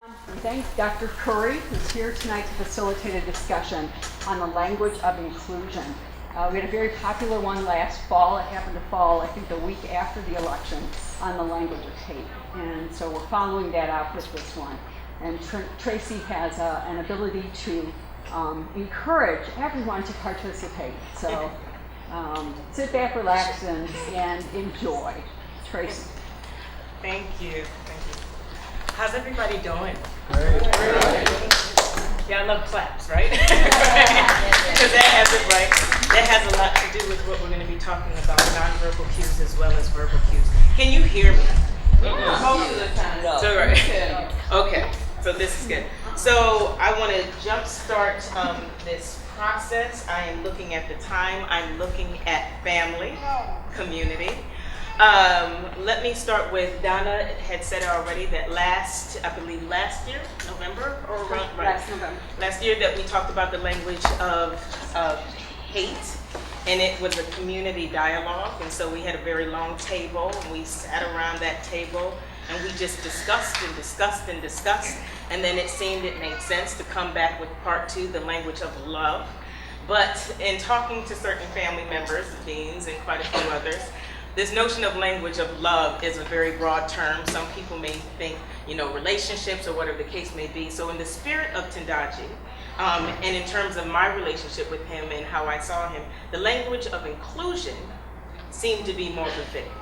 We thank Dr. Currie, who's here tonight to facilitate a discussion on the language of inclusion. We had a very popular one last fall. It happened to fall, I think, the week after the election on the language of hate. And so we're following that up with this one. And Traci has an ability to encourage everyone to participate. So sit back, relax, and enjoy. Traci. Thank you. How's everybody doing? Great. Yeah, I love claps, right? Because that has a lot to do with what we're going to be talking about, nonverbal cues as well as verbal cues. Can you hear me? Most of the time. So, right. Okay, so this is good. So I want to jumpstart this process. I am looking at the time. I'm looking at family, community. Let me start with Donna had said already that last year, November or around, Last November. last year that we talked about the language of hate, and it was a community dialogue, and so we had a very long table, and we sat around that table, and we just discussed, and then it seemed it made sense to come back with part two, the language of love. But in talking to certain family members, the deans, and quite a few others, this notion of language of love is a very broad term. Some people may think, relationships or whatever the case may be. So in the spirit of Tendaji, and in terms of my relationship with him and how I saw him, the language of inclusion seemed to be more befitting,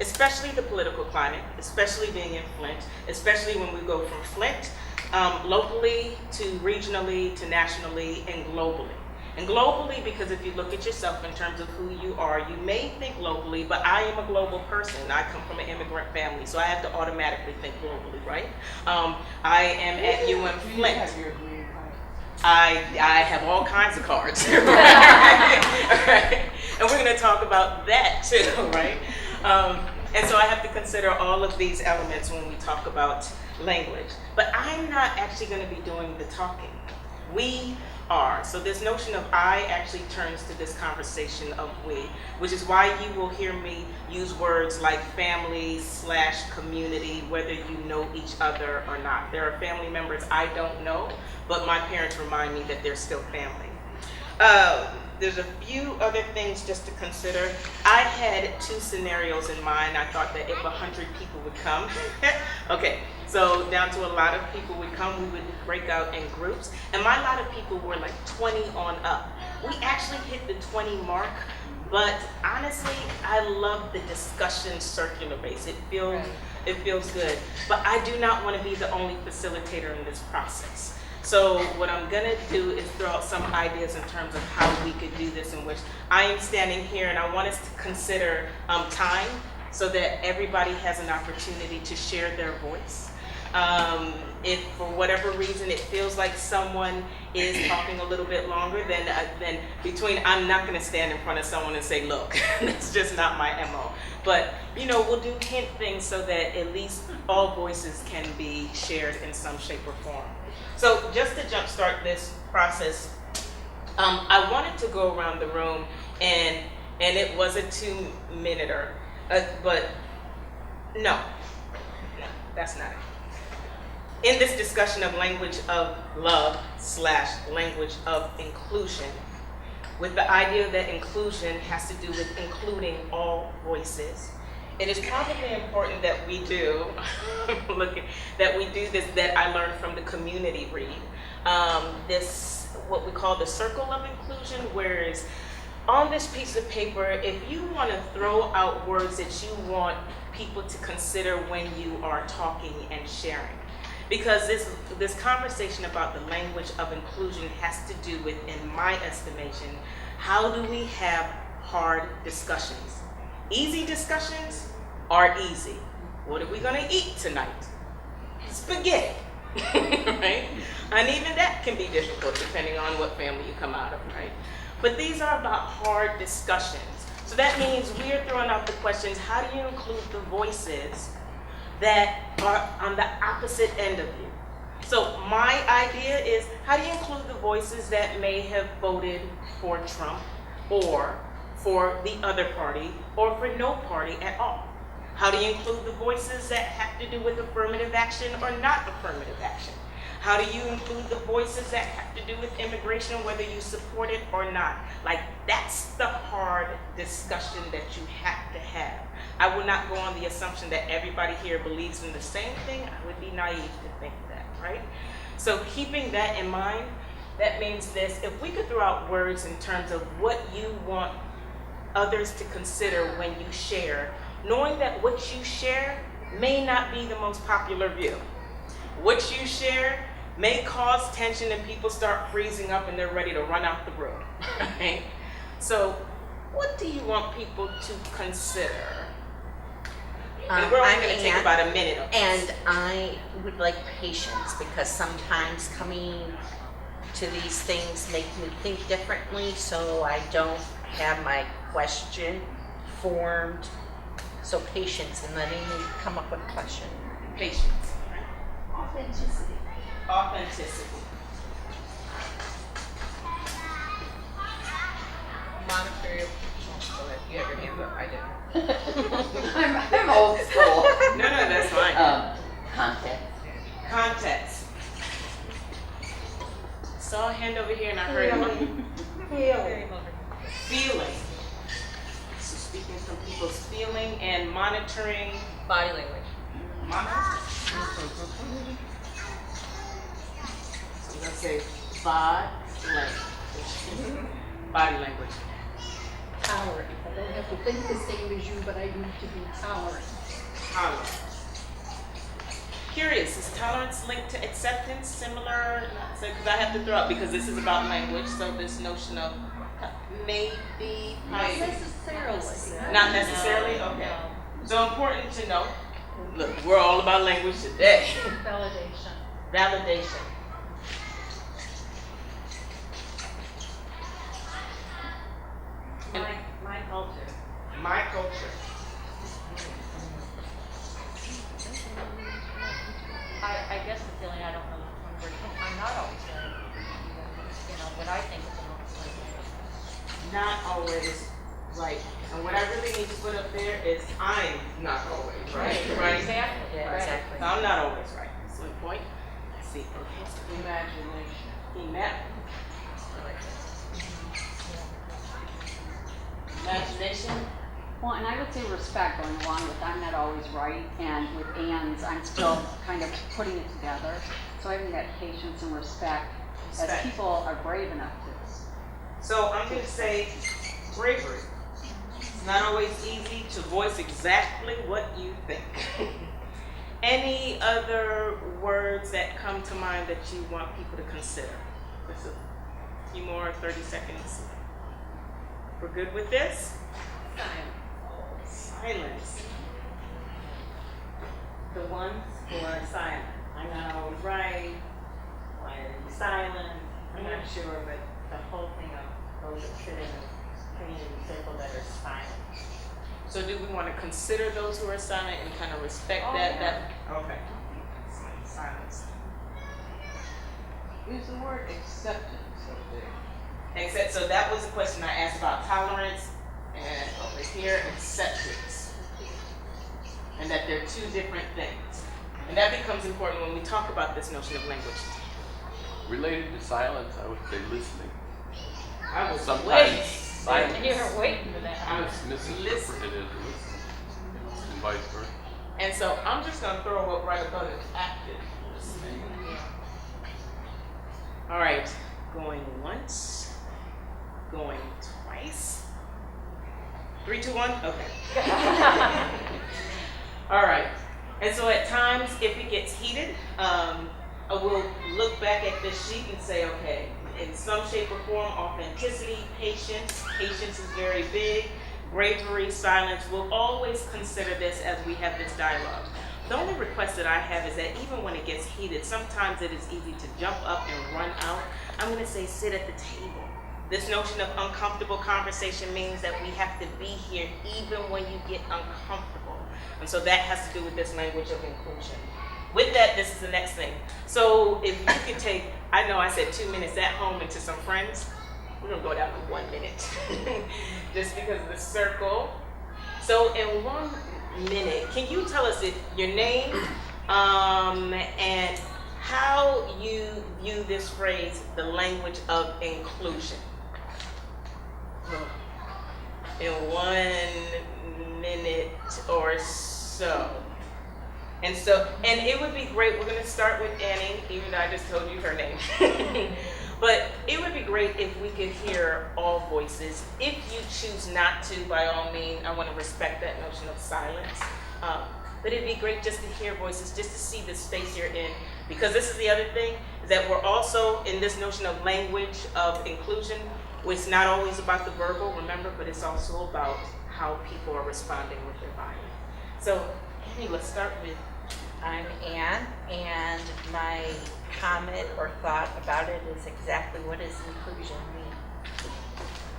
especially the political climate, especially being in Flint, especially when we go from Flint locally to regionally to nationally and globally. And globally, because if you look at yourself in terms of who you are, you may think locally, but I am a global person. I come from an immigrant family, so I have to automatically think globally, right? I am at UM Flint. I have all kinds of cards, right? And we're going to talk about that too, right? And so I have to consider all of these elements when we talk about language. But I'm not actually going to be doing the talking. We are. So this notion of I actually turns to this conversation of we, which is why you will hear me use words like family/community, whether you know each other or not. There are family members I don't know, but my parents remind me that they're still family. There's a few other things just to consider. I had two scenarios in mind. I thought that if 100 people would come, okay, so down to a lot of people would come, we would break out in groups, and my lot of people were like 20 on up. We actually hit the 20 mark, but honestly, I love the discussion circular base. It feels good, but I do not want to be the only facilitator in this process. So what I'm gonna do is throw out some ideas in terms of how we could do this, in which I am standing here and I want us to consider time so that everybody has an opportunity to share their voice. If for whatever reason it feels like someone is talking a little bit longer, then I'm not gonna stand in front of someone and say, look, that's just not my MO. But we'll do hint things so that at least all voices can be shared in some shape or form. So just to jumpstart this process, I wanted to go around the room, and it was a 2-minute-er, but no, that's not it. In this discussion of language of love/language of inclusion, with the idea that inclusion has to do with including all voices, it is probably important that we do that I learned from the community read. This, what we call the circle of inclusion, whereas on this piece of paper, if you want to throw out words that you want people to consider when you are talking and sharing. Because this conversation about the language of inclusion has to do with, in my estimation, how do we have hard discussions? Easy discussions are easy. What are we gonna eat tonight? Spaghetti, right? And even that can be difficult depending on what family you come out of, right? But these are about hard discussions. So that means we are throwing out the questions, how do you include the voices that are on the opposite end of you? So my idea is, how do you include the voices that may have voted for Trump or for the other party or for no party at all? How do you include the voices that have to do with affirmative action or not affirmative action? How do you include the voices that have to do with immigration, whether you support it or not? Like, that's the hard discussion that you have to have. I would not go on the assumption that everybody here believes in the same thing. I would be naive to think that, right? So keeping that in mind, that means this: if we could throw out words in terms of what you want others to consider when you share, knowing that what you share may not be the most popular view. What you share may cause tension and people start freezing up and they're ready to run out the room, right? So what do you want people to consider? And we're only going to take about a minute of this. And I would like patience, because sometimes coming to these things make me think differently, so I don't have my question formed. So patience in letting me come up with a question. Patience. Authenticity. Authenticity. Monetary. You have your hand up. I didn't. I'm old school. No, that's fine. Context. Context. Saw a hand over here and I heard one. Feeling. So speaking from people's feeling and monitoring. Body language. So I'm gonna say body language. Body language. Tolerant. I don't have to think the same as you, but I need to be tolerant. Tolerant. Curious, is tolerance linked to acceptance? Similar? Because I have to throw out, because this is about language, so this notion of maybe, Not necessarily. not necessarily? Okay. So important to know. Look, we're all about language today. Validation. Validation. My culture. My culture. I guess the feeling I don't know I'm not always right. You know, what I think is the most right. Not always right. And what I really need to put up there is I'm not always right. Right? Exactly. Yeah, right. exactly. So I'm not always right. That's one point. Let's see. Imagination. Imagination. Well, and I would say respect going along with I'm not always right, and with ands, I'm still kind of putting it together. So having that patience and respect as Respect. people are brave enough to. So I'm going to say bravery. It's not always easy to voice exactly what you think. Any other words that come to mind that you want people to consider? Just a few more 30 seconds. We're good with this? Silence. The ones who are silent. I'm not always right. Why are you silent? I'm not sure, but the whole thing of those that sit in a community circle that are silent. So do we want to consider those who are silent and kind of respect that? Okay. Silence. Is the word acceptance up there? Except, so that was a question I asked about tolerance, and over here, acceptance. And that they're two different things. And that becomes important when we talk about this notion of language. Related to silence, I would say listening. I was Sometimes waiting. silence And you're waiting for that. I was is misinterpreted as listening, and vice versa. And so I'm just going to throw up right above it, active listening. All right, going once, going twice. 3, 2, 1, okay. All right, and so at times, if it gets heated, I will look back at this sheet and say, okay, in some shape or form, authenticity, patience is very big, bravery, silence. We'll always consider this as we have this dialogue. The only request that I have is that even when it gets heated, sometimes it is easy to jump up and run out. I'm gonna say sit at the table. This notion of uncomfortable conversation means that we have to be here even when you get uncomfortable. And so that has to do with this language of inclusion. With that, this is the next thing. So if you could take, I know I said 2 minutes at home and to some friends, we're gonna go down to 1 minute. Just because of the circle. So in minute, can you tell us your name and how you view this phrase, the language of inclusion? In 1 minute or so. And it would be great, we're gonna start with Annie, even though I just told you her name. But it would be great if we could hear all voices. If you choose not to, by all means, I wanna respect that notion of silence. But it'd be great just to hear voices, just to see the space you're in. Because this is the other thing, is that we're also in this notion of language, of inclusion, which is not always about the verbal, remember, but it's also about how people are responding with their body. So, Annie, let's start with I'm Anne, and my comment or thought about it is exactly what does inclusion mean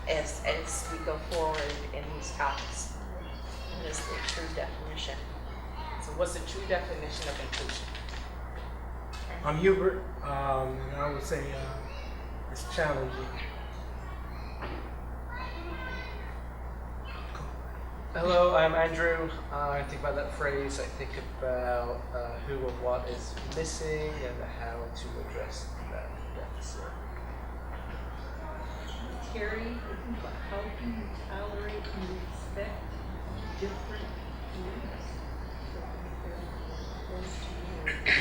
as we go forward in these topics. What is the true definition? So what's the true definition of inclusion? I'm Hubert, and I would say it's challenging. Hello, I'm Andrew. I think about that phrase. I think about who or what is missing and how to address that deficit. Carrie, how can you tolerate and respect different views? Close to you.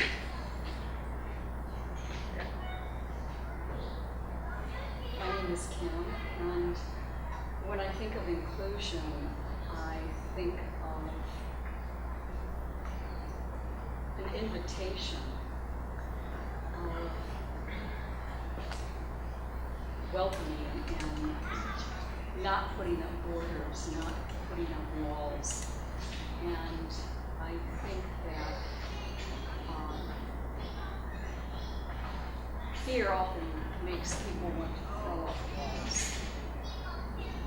My name is Kim, and when I think of inclusion, I think of an invitation of welcoming and not putting up borders, not putting up walls. And I think that fear often makes people want to throw up walls.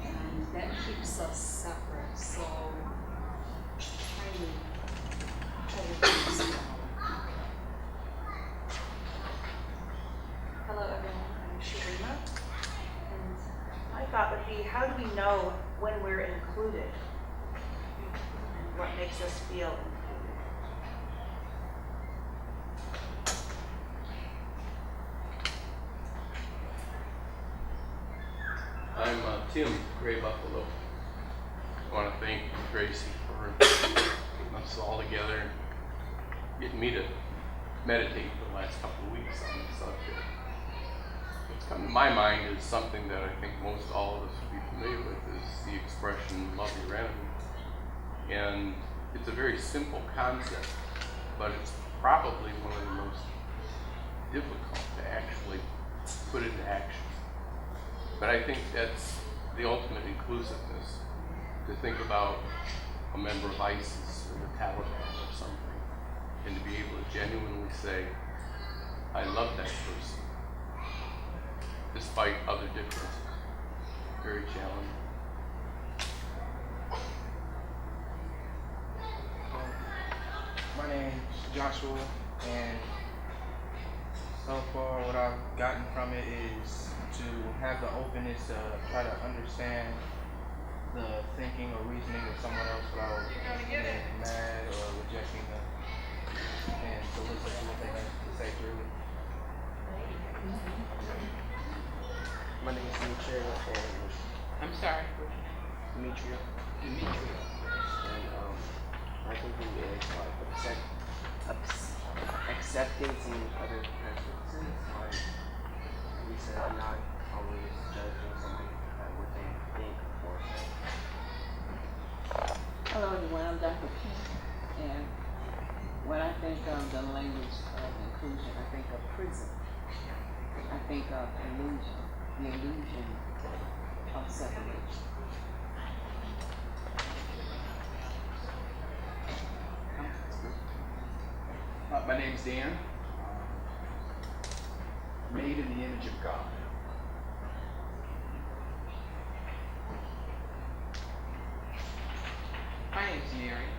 And that keeps us separate, so trying to hold things down. Hello everyone, I'm Sharima. And my thought would be, how do we know when we're included? And what makes us feel included? I'm Tim, Gray Buffalo. I want to thank Traci for getting us all together and getting me to meditate for the last couple of weeks on this subject. What's come to my mind is something that I think most all of us would be familiar with, is the expression love your enemy. And it's a very simple concept, but it's probably one of the most difficult to actually put into action. But I think that's the ultimate inclusiveness, to think about a member of ISIS or the Taliban or something, and to be able to genuinely say, I love that person, despite other differences. Very challenging. My name's Joshua, and so far what I've gotten from it is to have the openness to try to understand the thinking or reasoning of someone else without getting mad or rejecting them, and to listen to what they have to say through. My name is Demetrio, and I'm sorry. Demetrio. Demetrio. And I think it is like acceptance in other preferences, like we said, not always judging someone by what they think or say. Hello everyone, I'm Dr. P. And when I think of the language of inclusion, I think of prison. I think of illusion, the illusion of separation. My name is Dan. Made in the image of God. My name's Mary.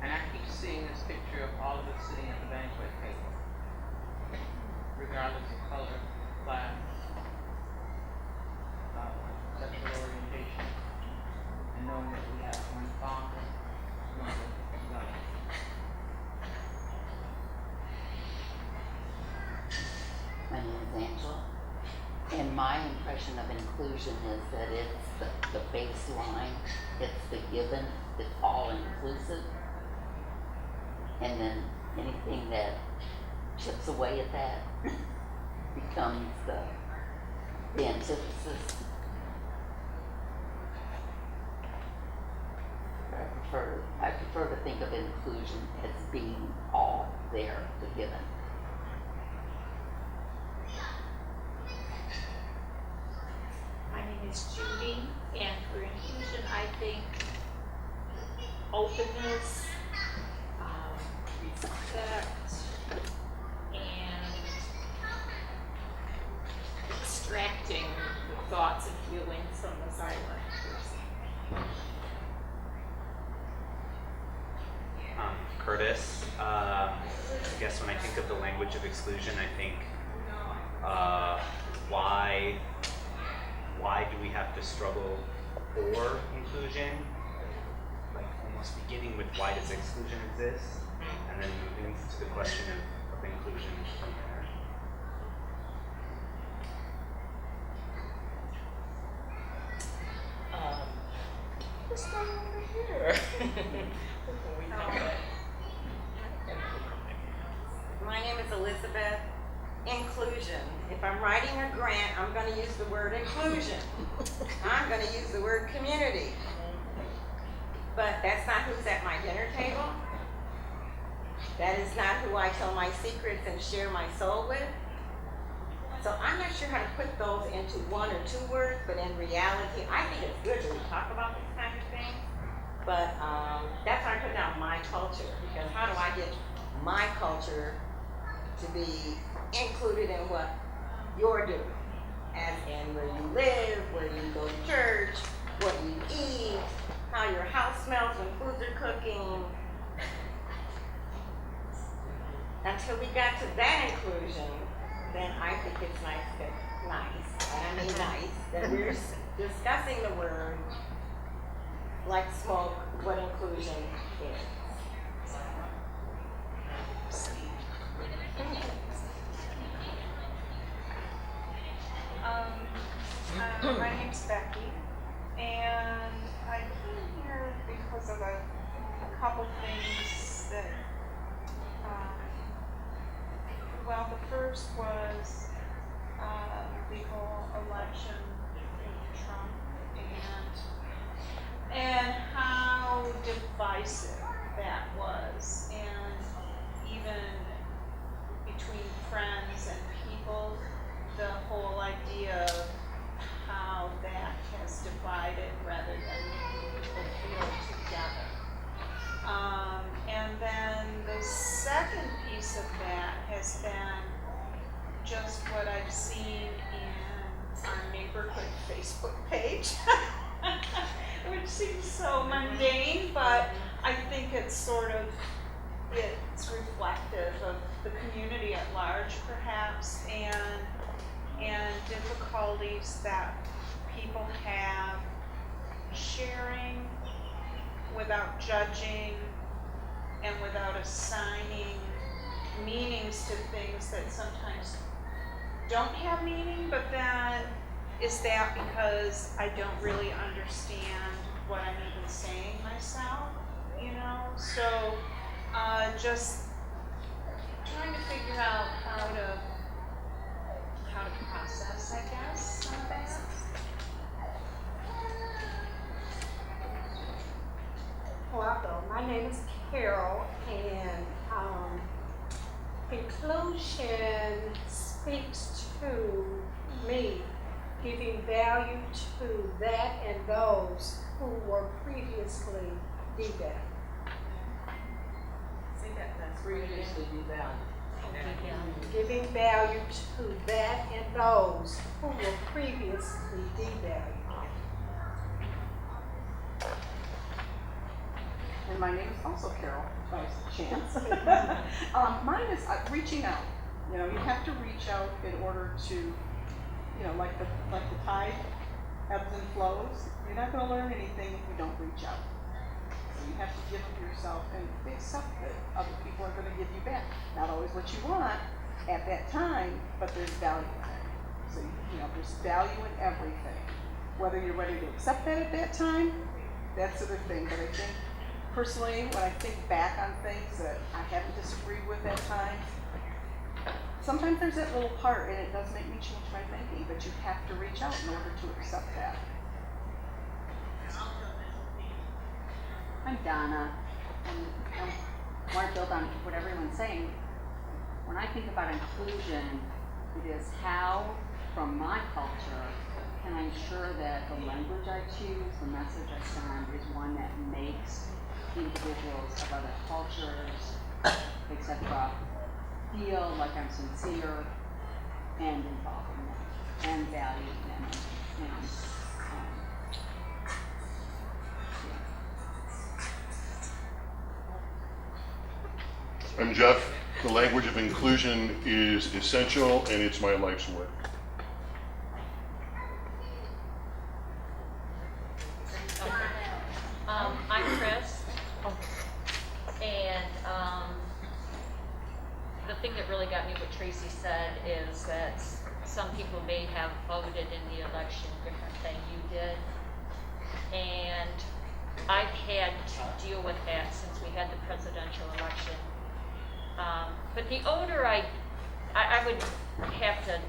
And I keep seeing this picture of all of us sitting at the banquet table, regardless of color, class, sexual orientation, and knowing that we have one Father. my impression of inclusion is that it's the baseline, it's the given, it's all inclusive. And then anything that chips away at that becomes the antithesis. I prefer to think of inclusion as being all there, the given. My name is Judy, and for inclusion, I think openness, respect, and extracting the thoughts and feelings from the silent person. Curtis, I guess when I think of the language of exclusion, I think why do we have to struggle for inclusion? Like almost beginning with why does exclusion exist, and then moving to the question of inclusion from there. Let's start over here. My name is Elizabeth. Inclusion. If I'm writing a grant, I'm going to use the word inclusion. I'm going to use the word community. But that's not who's at my dinner table. That is not who I tell my secrets and share my soul with. So I'm not sure how to put those into one or two words, but in reality, I think it's good that we talk about these kind of things. But that's why I put down my culture, because how do I get my culture to be included in what you're doing? As in where you live, where you go to church, what you eat, how your house smells when foods are cooking. Until we got to that inclusion, then I think it's nice, and I mean nice, that we're discussing the word like smoke, what inclusion is. My name's Becky, and I came here because of a couple things that, well, the first was the whole election with Trump and how divisive that was, and even between friends and people, the whole idea of how that has divided rather than making people feel together. And then the second piece of that has been just what I've seen in our neighborhood Facebook page, which seems so mundane, but I think it's it's reflective of the community at large, perhaps, and difficulties that people have sharing without judging and without assigning meanings to things that sometimes don't have meaning, but then is that because I don't really understand what I'm even saying myself, you know? So just trying to figure out how to process, I guess, some of that. Welcome. My name is Carol, and inclusion speaks to me, giving value to that and those who were previously devalued. Previously devalued. Giving value to that and those who were previously devalued. And my name is also Carol, by chance. Mine is reaching out. You know, you have to reach out in order to, you know, like the tide ebbs and flows. You're not going to learn anything if you don't reach out. So you have to give of yourself and accept that other people are going to give you back. Not always what you want at that time, but there's value in it. So, there's value in everything. Whether you're ready to accept that at that time, that's the other thing. But I think, personally, when I think back on things that I haven't disagreed with at times, sometimes there's that little part, and it does make me change my thinking, but you have to reach out in order to accept that. I'm Donna, and I want to build on what everyone's saying. When I think about inclusion, it is how, from my culture, can I ensure that the language I choose, the message I send, is one that makes individuals of other cultures, etc., feel like I'm sincere and involved in them and value them. I'm Jeff. The language of inclusion is essential, and it's my life's work. I'm Chris, and the thing that really got me what Tracy said is that some people may have voted in the election different than you did, and I've had to deal with that since we had the presidential election. But the older I would have to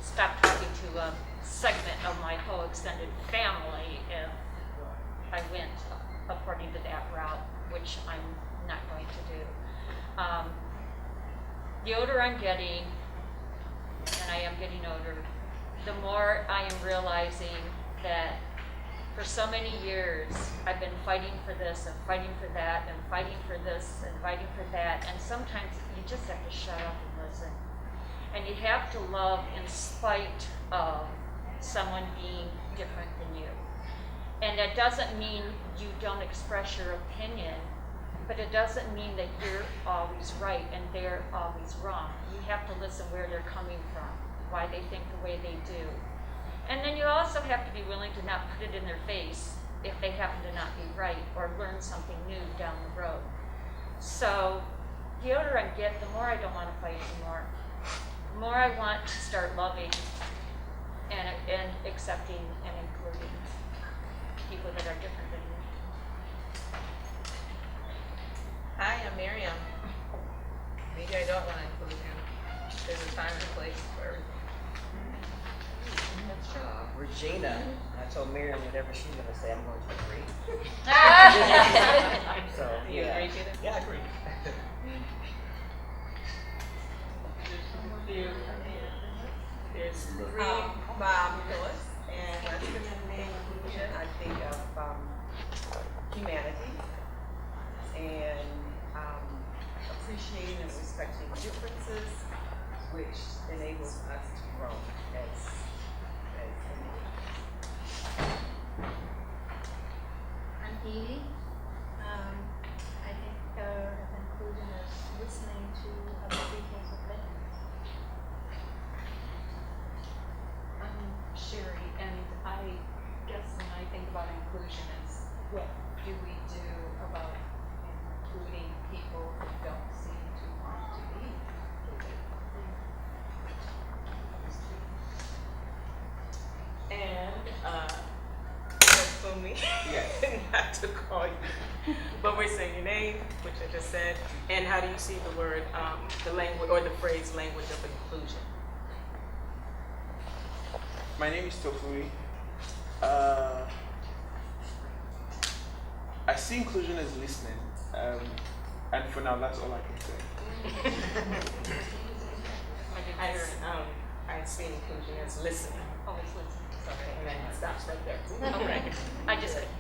stop talking to a segment of my whole extended family if I went according to that route, which I'm not going to do. The older I'm getting, and I am getting older, the more I am realizing that for so many years I've been fighting for this and fighting for that and fighting for this and fighting for that, and sometimes you just have to shut up and listen. And you have to love in spite of someone being different than you. And that doesn't mean you don't express your opinion, but it doesn't mean that you're always right and they're always wrong. You have to listen where they're coming from, why they think the way they do. And then you also have to be willing to not put it in their face if they happen to not be right or learn something new down the road. So the older I get, the more I don't want to fight anymore. The more I want to start loving and accepting and including people that are different than me. Hi, I'm Miriam. Maybe I don't want to include him. There's a time and a place for everything. That's true. Regina, I told Miriam whatever she's gonna say, I'm going to agree. So, You yeah. agree, Peter? Yeah, I agree. There's three. Bob Phyllis, and when I think of inclusion, I think of humanity and appreciating and respecting differences, which enables us to grow as individuals. I'm Edie. I think of inclusion as listening to other people's opinions. I'm Sherry, and I guess when I think about inclusion is what do we do about including people who don't seem to want to be included? And Fumi, not to call you, but we're saying your name, which I just said, and how do you see the word, the language or the phrase language of inclusion? My name is Tofui. I see inclusion as listening, and for now, that's all I can say. I see inclusion as listening. Always listen. And then it stops right there. Okay. I just couldn't